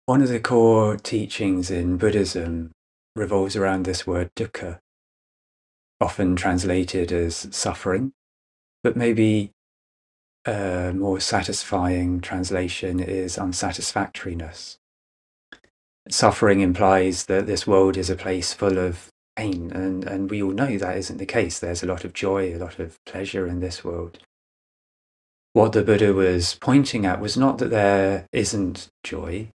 One of the core teachings in Buddhism revolves around this word dukkha, often translated as suffering, but maybe a more satisfying translation is unsatisfactoriness. Suffering implies that this world is a place full of pain, and we all know that isn't the case. There's a lot of joy, a lot of pleasure in this world. What the Buddha was pointing at was not that there isn't joy,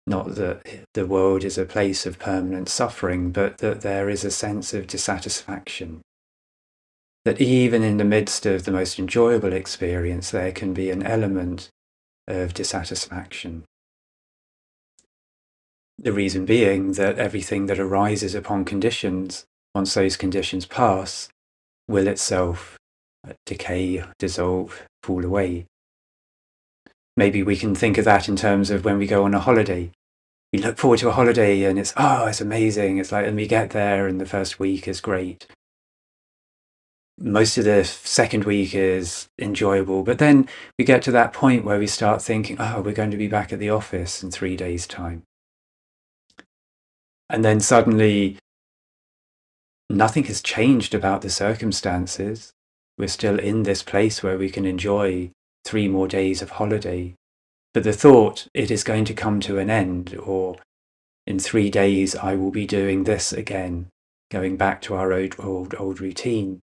not that the world is a place of permanent suffering, but that there is a sense of dissatisfaction. That even in the midst of the most enjoyable experience, there can be an element of dissatisfaction. The reason being that everything that arises upon conditions, once those conditions pass, will itself decay, dissolve, fall away. Maybe we can think of that in terms of when we go on a holiday. We look forward to a holiday and it's amazing. It's like, and we get there and the first week is great. Most of the second week is enjoyable, but then we get to that point where we start thinking, we're going to be back at the office in 3 days' time. And then suddenly nothing has changed about the circumstances. We're still in this place where we can enjoy 3 more days of holiday. But the thought, it is going to come to an end, or in 3 days I will be doing this again, going back to our old routine,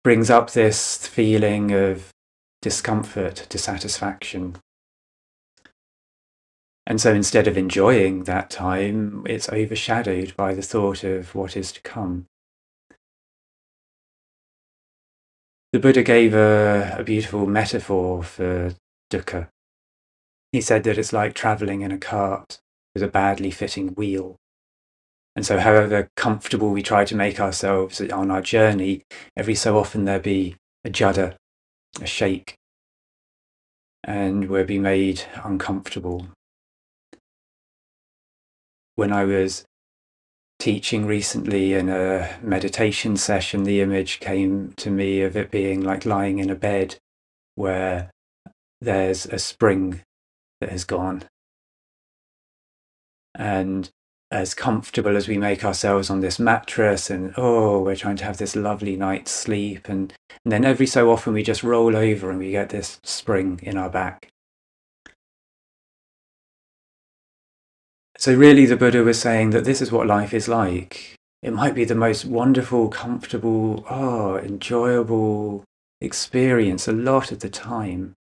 brings up this feeling of discomfort, dissatisfaction. And so instead of enjoying that time, it's overshadowed by the thought of what is to come. The Buddha gave a beautiful metaphor for dukkha. He said that it's like travelling in a cart with a badly fitting wheel. And so however comfortable we try to make ourselves on our journey, every so often there be a judder, a shake, and we'll be made uncomfortable. When I was teaching recently in a meditation session, the image came to me of it being like lying in a bed where there's a spring that has gone. And as comfortable as we make ourselves on this mattress and we're trying to have this lovely night's sleep, and then every so often we just roll over and we get this spring in our back. So really the Buddha was saying that this is what life is like. It might be the most wonderful, comfortable, enjoyable experience a lot of the time.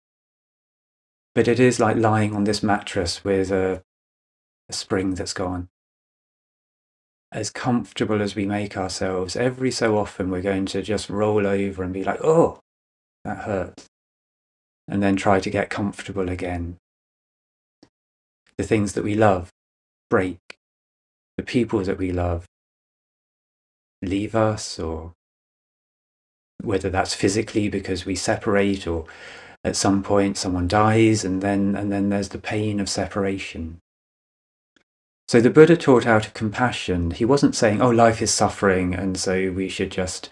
But it is like lying on this mattress with a spring that's gone. As comfortable as we make ourselves, every so often we're going to just roll over and be like, that hurts. And then try to get comfortable again. The things that we love break. The people that we love leave us, or whether that's physically because we separate, or at some point someone dies, and then there's the pain of separation. So the Buddha taught out of compassion. He wasn't saying, life is suffering, and so we should just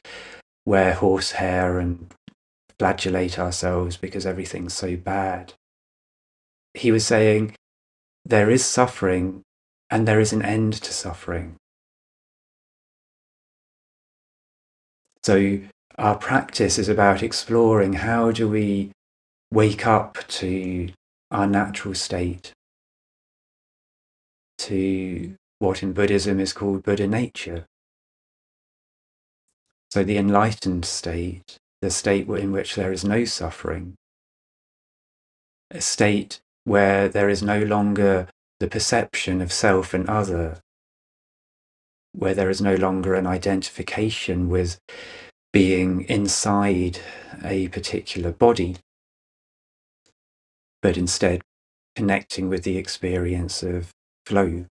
wear horsehair and flagellate ourselves because everything's so bad. He was saying, there is suffering, and there is an end to suffering. So our practice is about exploring how do we wake up to our natural state, to what in Buddhism is called Buddha nature. So the enlightened state, the state in which there is no suffering, a state where there is no longer the perception of self and other, where there is no longer an identification with being inside a particular body, but instead connecting with the experience of flow.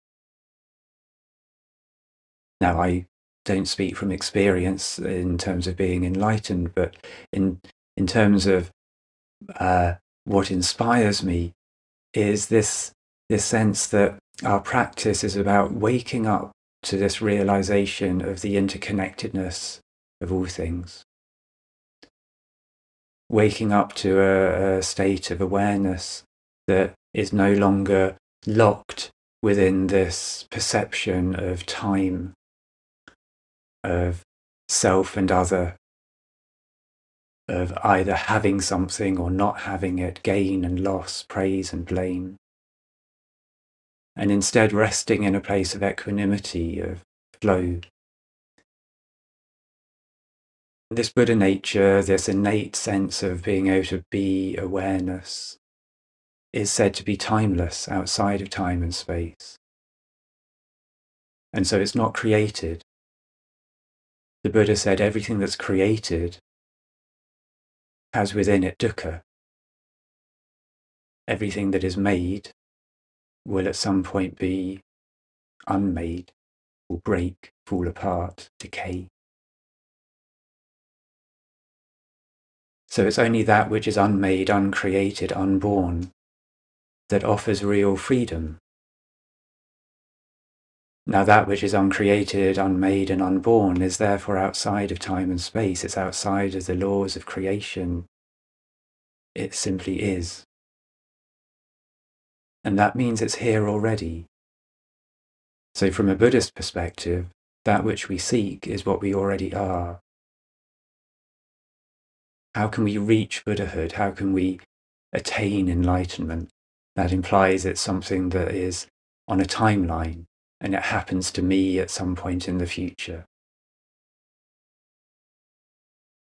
Now, I don't speak from experience in terms of being enlightened, but in terms of what inspires me is this sense that our practice is about waking up to this realization of the interconnectedness of all things. Waking up to a state of awareness that is no longer locked within this perception of time, of self and other, of either having something or not having it, gain and loss, praise and blame, and instead resting in a place of equanimity, of flow. This Buddha nature, this innate sense of being able to be awareness, is said to be timeless, outside of time and space. And so it's not created. The Buddha said everything that's created has within it dukkha. Everything that is made will at some point be unmade, will break, fall apart, decay. So it's only that which is unmade, uncreated, unborn that offers real freedom. Now that which is uncreated, unmade and unborn is therefore outside of time and space. It's outside of the laws of creation. It simply is. And that means it's here already. So from a Buddhist perspective, that which we seek is what we already are. How can we reach Buddhahood? How can we attain enlightenment? That implies it's something that is on a timeline, and it happens to me at some point in the future.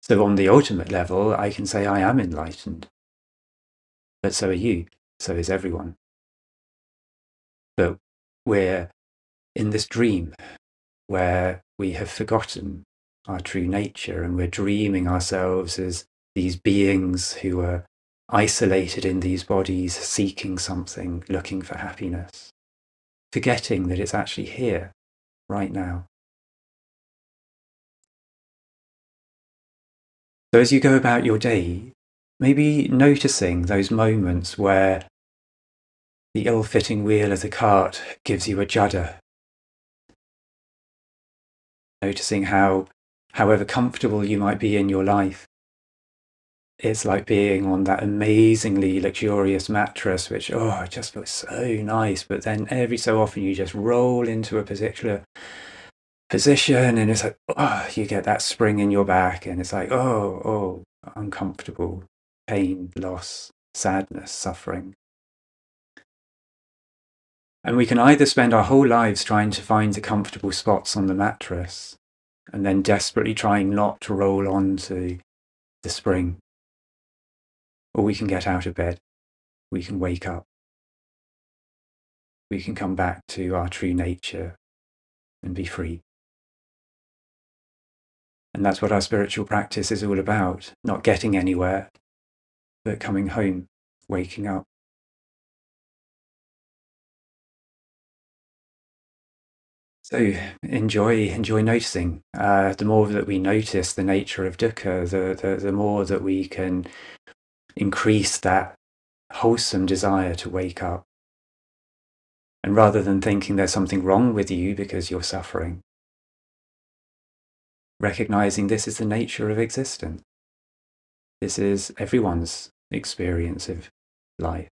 So on the ultimate level, I can say I am enlightened. But so are you, so is everyone. But we're in this dream where we have forgotten our true nature, and we're dreaming ourselves as these beings who are isolated in these bodies, seeking something, looking for happiness, forgetting that it's actually here, right now. So as you go about your day, maybe noticing those moments where the ill-fitting wheel of the cart gives you a judder. Noticing how, however comfortable you might be in your life, it's like being on that amazingly luxurious mattress, which, it just feels so nice. But then every so often you just roll into a particular position and it's like, you get that spring in your back and it's like, uncomfortable, pain, loss, sadness, suffering. And we can either spend our whole lives trying to find the comfortable spots on the mattress and then desperately trying not to roll onto the spring, or we can get out of bed, we can wake up, we can come back to our true nature and be free. And that's what our spiritual practice is all about, not getting anywhere, but coming home, waking up. So enjoy noticing. The more that we notice the nature of dukkha, the more that we can increase that wholesome desire to wake up. And rather than thinking there's something wrong with you because you're suffering, recognizing this is the nature of existence. This is everyone's experience of life.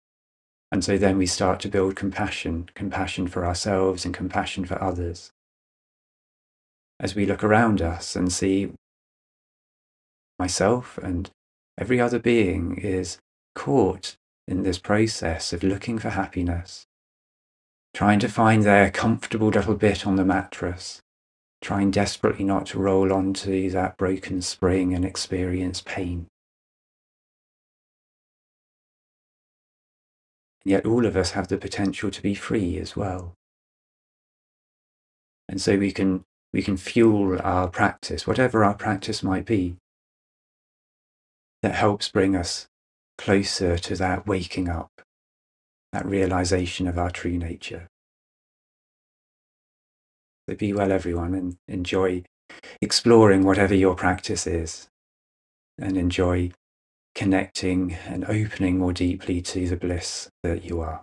And so then we start to build compassion for ourselves and compassion for others. As we look around us and see myself and every other being is caught in this process of looking for happiness, trying to find their comfortable little bit on the mattress, trying desperately not to roll onto that broken spring and experience pain. And yet all of us have the potential to be free as well. And so we can fuel our practice, whatever our practice might be, that helps bring us closer to that waking up, that realization of our true nature. So be well, everyone, and enjoy exploring whatever your practice is, and enjoy connecting and opening more deeply to the bliss that you are.